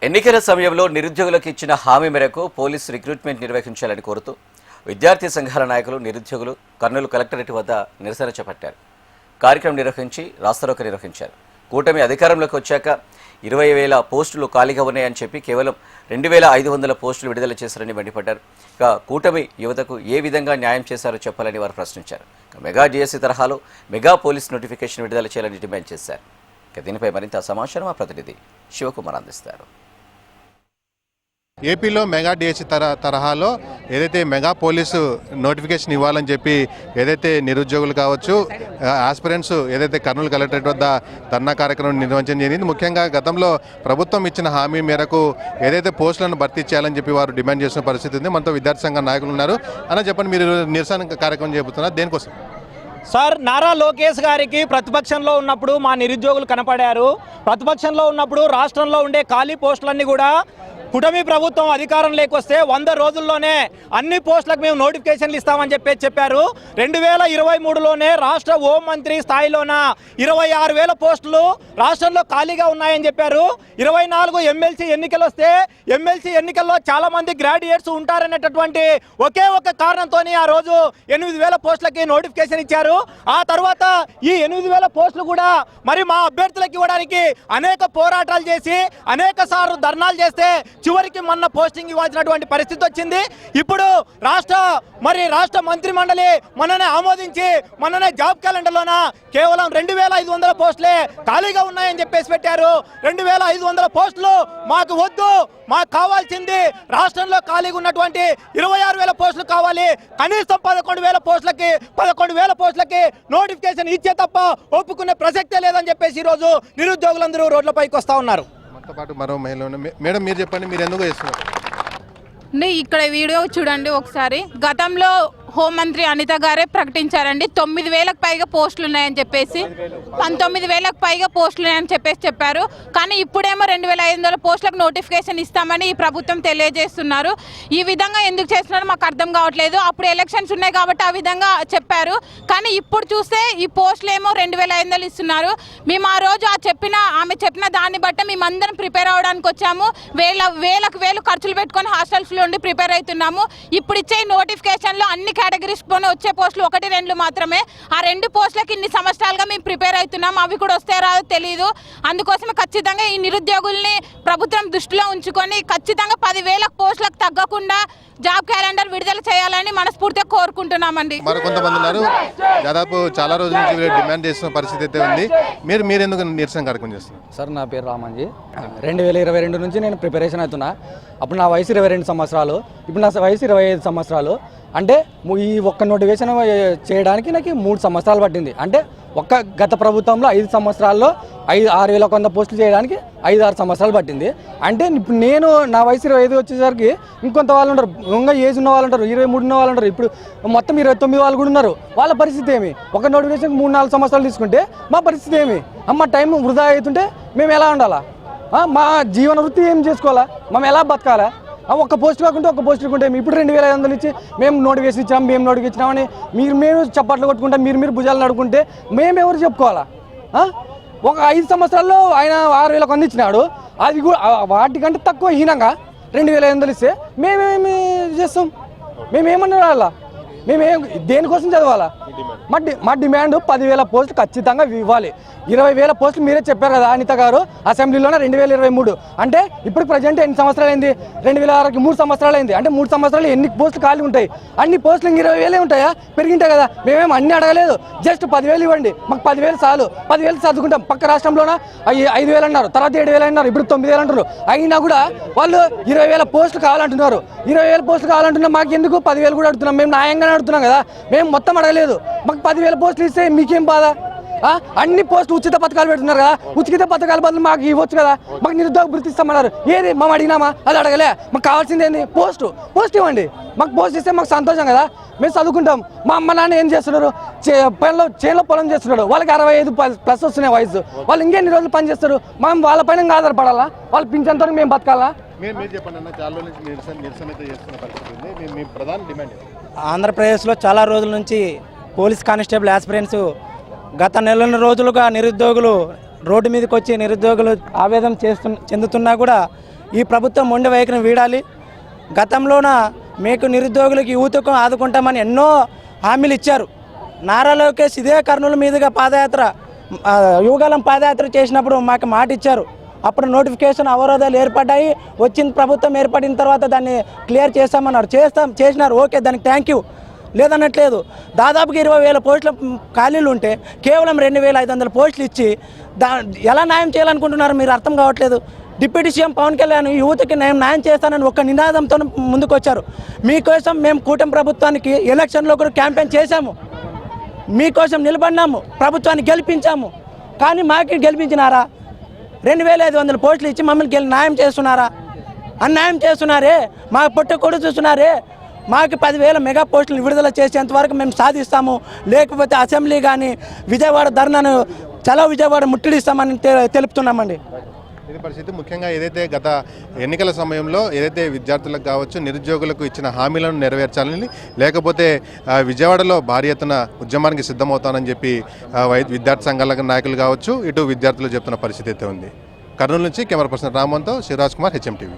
ఎన్నికల సమయంలో నిరుద్యోగులకు ఇచ్చిన హామీ మేరకు పోలీసు రిక్రూట్మెంట్ నిర్వహించాలని కోరుతూ విద్యార్థి సంఘాల నాయకులు నిరుద్యోగులు కర్నూలు కలెక్టరేట్ వద్ద నిరసన చేపట్టారు. కార్యక్రమం నిర్వహించి రాస్తారోకో నిర్వహించారు. కూటమి అధికారంలోకి వచ్చాక 20,000 పోస్టులు ఖాళీగా ఉన్నాయని చెప్పి కేవలం 2,500 పోస్టులు విడుదల చేశారని మండిపడ్డారు. ఇక కూటమి యువతకు ఏ విధంగా న్యాయం చేశారో చెప్పాలని వారు ప్రశ్నించారు. మెగా డిఎస్సి తరహాలో మెగా పోలీస్ నోటిఫికేషన్ విడుదల చేయాలని డిమాండ్ చేశారు. దీనిపై మరింత సమాచారం మా ప్రతినిధి శివకుమార్ అందిస్తారు. ఏపీలో మెగా డిఎస్సి తరహాలో ఏదైతే మెగా పోలీసు నోటిఫికేషన్ ఇవ్వాలని చెప్పి ఏదైతే నిరుద్యోగులు కావచ్చు ఆస్పిరెంట్స్ ఏదైతే కర్నూలు కలెక్టరేట్ వద్ద ధర్నా కార్యక్రమం నిర్వహించడం జరిగింది. ముఖ్యంగా గతంలో ప్రభుత్వం ఇచ్చిన హామీ మేరకు ఏదైతే పోస్టులను భర్తీ చేయాలని చెప్పి వారు డిమాండ్ చేసిన పరిస్థితి ఉంది. మనతో విద్యార్థి సంఘ నాయకులు ఉన్నారు. అన్న చెప్పండి, మీరు నిరసన కార్యక్రమం చేస్తున్నారు, దేనికోసం? సార్, నారా లోకేష్ గారికి ప్రతిపక్షంలో ఉన్నప్పుడు మా నిరుద్యోగులు కనపడారు. ప్రతిపక్షంలో ఉన్నప్పుడు రాష్ట్రంలో ఉండే ఖాళీ పోస్టులన్నీ కూడా కూటమి ప్రభుత్వం అధికారం లేకొస్తే 100 రోజుల్లోనే అన్ని పోస్టులకు మేము నోటిఫికేషన్లు ఇస్తామని చెప్పారు. 2023లోనే రాష్ట్ర హోంమంత్రి స్థాయిలోన 26,000 పోస్టులు రాష్ట్రంలో ఖాళీగా ఉన్నాయని చెప్పారు. 24 ఎమ్మెల్సీ ఎన్నికలు వస్తే ఎమ్మెల్సీ ఎన్నికల్లో చాలా మంది గ్రాడ్యుయేట్స్ ఉంటారనేటటువంటి ఒకే ఒక కారణంతో ఆ రోజు 8,000 పోస్టులకి నోటిఫికేషన్ ఇచ్చారు. ఆ తర్వాత ఈ 8,000 పోస్టులు కూడా మరి మా అభ్యర్థులకు ఇవ్వడానికి అనేక పోరాటాలు చేసి అనేక సార్లు ధర్నాలు చేస్తే చివరికి మొన్న పోస్టింగ్ ఇవ్వాల్సినటువంటి పరిస్థితి వచ్చింది. ఇప్పుడు రాష్ట్ర మంత్రి మండలి మొన్ననే ఆమోదించి మొన్ననే జాబ్ క్యాలెండర్లోన కేవలం 2,500 పోస్టులే ఖాళీగా ఉన్నాయని చెప్పేసి పెట్టారు. 2,500 పోస్టులు మాకు వద్దు, మాకు కావాల్సింది రాష్ట్రంలో ఖాళీగా ఉన్నటువంటి 26,000 పోస్టులు కావాలి. కనీసం 11,000 పోస్టులకి నోటిఫికేషన్ ఇచ్చే తప్ప ఒప్పుకునే ప్రసక్తే లేదని చెప్పేసి ఈరోజు నిరుద్యోగులందరూ రోడ్లపైకి వస్తూ ఉన్నారు. మరో మహిళ మేడం, మీరు చెప్పండి, మీరు ఎందుకు చేస్తున్నారు? ఇక్కడ వీడియో చూడండి ఒకసారి. గతంలో హోంమంత్రి అనిత గారే ప్రకటించారండి 9,000కు పైగా పోస్టులు ఉన్నాయని చెప్పేసి, 19,000కు పైగా పోస్టులు ఉన్నాయని చెప్పారు. కానీ ఇప్పుడేమో 2,500 పోస్టులకు నోటిఫికేషన్ ఇస్తామని ఈ ప్రభుత్వం తెలియజేస్తున్నారు. ఈ విధంగా ఎందుకు చేస్తున్నారో మాకు అర్థం కావట్లేదు. అప్పుడు ఎలక్షన్స్ ఉన్నాయి కాబట్టి ఆ విధంగా చెప్పారు. కానీ ఇప్పుడు చూస్తే ఈ పోస్టులు ఏమో 2,500 ఇస్తున్నారు. మేము ఆ రోజు ఆమె చెప్పిన దాన్ని బట్టి మేమందరం ప్రిపేర్ అవ్వడానికి వచ్చాము. వేలకు ఖర్చులు పెట్టుకొని హాస్టల్స్లో ఉండి ప్రిపేర్ అవుతున్నాము. ఇప్పుడు ఇచ్చే నోటిఫికేషన్లో అన్ని కేటగిరీస్ పోనీ వచ్చే పోస్టులు 1-2 మాత్రమే. ఆ 2 పోస్టులకి ఇన్ని సంవత్సరాలుగా మేము ప్రిపేర్ అవుతున్నాం. అవి కూడా వస్తే రాదో తెలియదు. అందుకోసమే ఖచ్చితంగా ఈ నిరుద్యోగుల్ని ప్రభుత్వం దృష్టిలో ఉంచుకొని ఖచ్చితంగా 10,000 పోస్టులకు తగ్గకుండా జాబ్ క్యాలెండర్ విడుదల చేయాలని మనస్ఫూర్తిగా కోరుకుంటున్నామండి. మరికొంతమంది ఉన్నారు, దాదాపు చాలా రోజుల నుంచి డిమాండ్ చేస్తున్న పరిస్థితి అయితే ఉంది. మీరు ఎందుకు నిరసన కార్యక్రమం చేస్తున్నారు? సార్, నా పేరు రామంజీ. 2022 నుంచి నేను ప్రిపరేషన్ అవుతున్నా. అప్పుడు నా వయసు 22 సంవత్సరాలు, ఇప్పుడు నా వయసు 25 సంవత్సరాలు. అంటే ఈ ఒక్క నోటిఫికేషన్ చేయడానికి నాకు 3 సంవత్సరాలు పట్టింది. అంటే గత ప్రభుత్వంలో 5 సంవత్సరాల్లో 6,100 పోస్టులు చేయడానికి 5-6 సంవత్సరాలు పట్టింది. అంటే ఇప్పుడు నేను నా వయసు 25 వచ్చేసరికి ఇంకొంత వాళ్ళు ఉంటారు, ఇంకా ఏజ్ ఉన్న వాళ్ళు ఉంటారు, 23 ఉన్న వాళ్ళు ఉంటారు, ఇప్పుడు మొత్తం 29 వాళ్ళు కూడా ఉన్నారు. వాళ్ళ పరిస్థితి ఏమి? ఒక నోటిఫికేషన్ 3-4 సంవత్సరాలు తీసుకుంటే మా పరిస్థితి ఏమి? టైం వృధా అవుతుంటే మేము ఎలా ఉండాలా? మా జీవన వృత్తి ఏం చేసుకోవాలా? మేము ఎలా బతకాలా? ఒక్క పోస్ట్ కాకుంటే ఒక్క పోస్ట్ ఇవ్వకుంటే ఇప్పుడు 2,500 ఇచ్చి మేము నోటిఫికేషన్ ఇచ్చాం, మేము నోటిఫికేషన్ ఇచ్చినామని మేము చప్పట్లు కొట్టుకుంటే మీరు భుజాలు నడుకుంటే మేము ఎవరు చెప్పుకోవాలా? ఒక 5 సంవత్సరాల్లో ఆయన 6,000 ఇచ్చినాడు. అది కూడా వాటికంటే తక్కువ హీనంగా 2,500 ఇస్తే మేమేమి చేస్తాం? మేమేమన్నా రావాలా? దేనికోసం చదవాలా? మా డిమాండ్ 10,000 పోస్టులు ఖచ్చితంగా ఇవ్వాలి. 20,000 పోస్టులు మీరే చెప్పారు కదా అనిత గారు అసెంబ్లీలోనే 2023. అంటే ఇప్పుడు ప్రజెంట్ ఎన్ని సంవత్సరాలు అయింది? 2006కి 3 సంవత్సరాలు అయింది. అంటే 3 సంవత్సరాలు ఎన్ని పోస్టులు ఖాళీ ఉంటాయి? అన్ని పోస్టులు 20,000 ఉంటాయా? పెరిగింటాయి కదా. మేమేమి అన్ని అడగలేదు, జస్ట్ 10,000 ఇవ్వండి, మాకు 10,000 చాలు. 10,000 చదువుకుంటాం. పక్క రాష్ట్రంలోన 5,000 అన్నారు, తర్వాత 7,000 అన్నారు, ఇప్పుడు 9,000 అంటారు. అయినా కూడా వాళ్ళు 20,000 పోస్టులు కావాలంటున్నారు. 20,000 పోస్టులు కావాలంటున్నా మాకు ఎందుకు 10,000 కూడా అడుగుతున్నాం? మేము న్యాయంగానే అడుగుతున్నాం కదా, మేము మొత్తం అడగలేదు. మాకు 10,000 పోస్టులు ఇస్తే మీకేం బాధ? అన్ని పోస్టులు ఉచిత పథకాలు పెడుతున్నారు కదా, ఉచిత పథకాల బదులు మాకు ఇవ్వచ్చు కదా. మాకు నిరుద్యోగ వృత్తి ఇస్తామన్నారు, ఏది మేము అడిగినామా? అది అడగలే. మాకు కావాల్సింది ఏంది? పోస్ట్ ఇవ్వండి. మాకు పోస్ట్ ఇస్తే మాకు సంతోషం కదా, మేము చదువుకుంటాం. మా అమ్మ నాన్న ఏం చేస్తున్నారు? చేనులో పొలం చేస్తున్నాడు, వాళ్ళకి 65+ వస్తున్నాయి వయసు. వాళ్ళు ఇంకెన్ని రోజులు పని చేస్తారు? మనం వాళ్ళ పైన ఆధారపడాలా? వాళ్ళు పింఛన్తో మేము బతకాలా? ఆంధ్రప్రదేశ్లో చాలా రోజుల నుంచి పోలీస్ కానిస్టేబుల్ ఆస్పిరెంట్స్ గత నెల రోజులుగా నిరుద్యోగులు రోడ్డు మీదకి వచ్చి నిరుద్యోగులు ఆవేదన చెందుతున్నా కూడా ఈ ప్రభుత్వం మొండి వైఖరిని వీడాలి. గతంలోన మీకు నిరుద్యోగులకి యువతకు ఆదుకుంటామని ఎన్నో హామీలు ఇచ్చారు. నారా లోకేష్ ఇదే కర్నూలు మీదుగా పాదయాత్ర యువగలం పాదయాత్ర చేసినప్పుడు మాకు మాట ఇచ్చారు. అప్పుడు నోటిఫికేషన్ అవరోధాలు ఏర్పడ్డాయి. వచ్చిన ప్రభుత్వం ఏర్పడిన తర్వాత దాన్ని క్లియర్ చేస్తామన్నారు. చేసినారు, ఓకే, దానికి థ్యాంక్ యూ, లేదన్నట్లేదు. దాదాపుగా 20,000 పోస్టుల ఖాళీలు ఉంటే కేవలం 2,500 పోస్టులు ఇచ్చి ఎలా న్యాయం చేయాలనుకుంటున్నారు మీరు అర్థం కావట్లేదు. డిప్యూటీ సీఎం పవన్ కళ్యాణ్ యువతకి నేను న్యాయం చేస్తానని ఒక్క నినాదంతో ముందుకొచ్చారు. మీకోసం మేము కూటమి ప్రభుత్వానికి ఎలక్షన్లో కూడా క్యాంపెయిన్ చేశాము, మీకోసం నిలబడినాము, ప్రభుత్వాన్ని గెలిపించాము. కానీ మాకు గెలిపించినారా? 2,500 పోస్టులు ఇచ్చి మమ్మల్ని న్యాయం చేస్తున్నారా? అన్యాయం చేస్తున్నారే, మా పొట్ట కూడా చూస్తున్నారే. మాకు 10,000 మెగా పోస్టులు విడుదల చేసేంతవరకు మేము సాధిస్తాము, లేకపోతే అసెంబ్లీ కానీ విజయవాడ ధర్నాను చలో విజయవాడ ముట్టడిస్తామని తెలుపుతున్నామండి. ఇది పరిస్థితి. ముఖ్యంగా ఏదైతే గత ఎన్నికల సమయంలో ఏదైతే విద్యార్థులకు కావచ్చు నిరుద్యోగులకు ఇచ్చిన హామీలను నెరవేర్చాలని, లేకపోతే విజయవాడలో భారీ ఎత్తున ఉద్యమానికి సిద్ధమవుతానని చెప్పి విద్యార్థి సంఘాల నాయకులు కావచ్చు, ఇటు విద్యార్థులు చెప్తున్న పరిస్థితి అయితే ఉంది. కర్నూలు నుంచి కెమెరా పర్సన్ రామన్తో శివరాజ్ కుమార్, హెచ్ఎం టీవీ.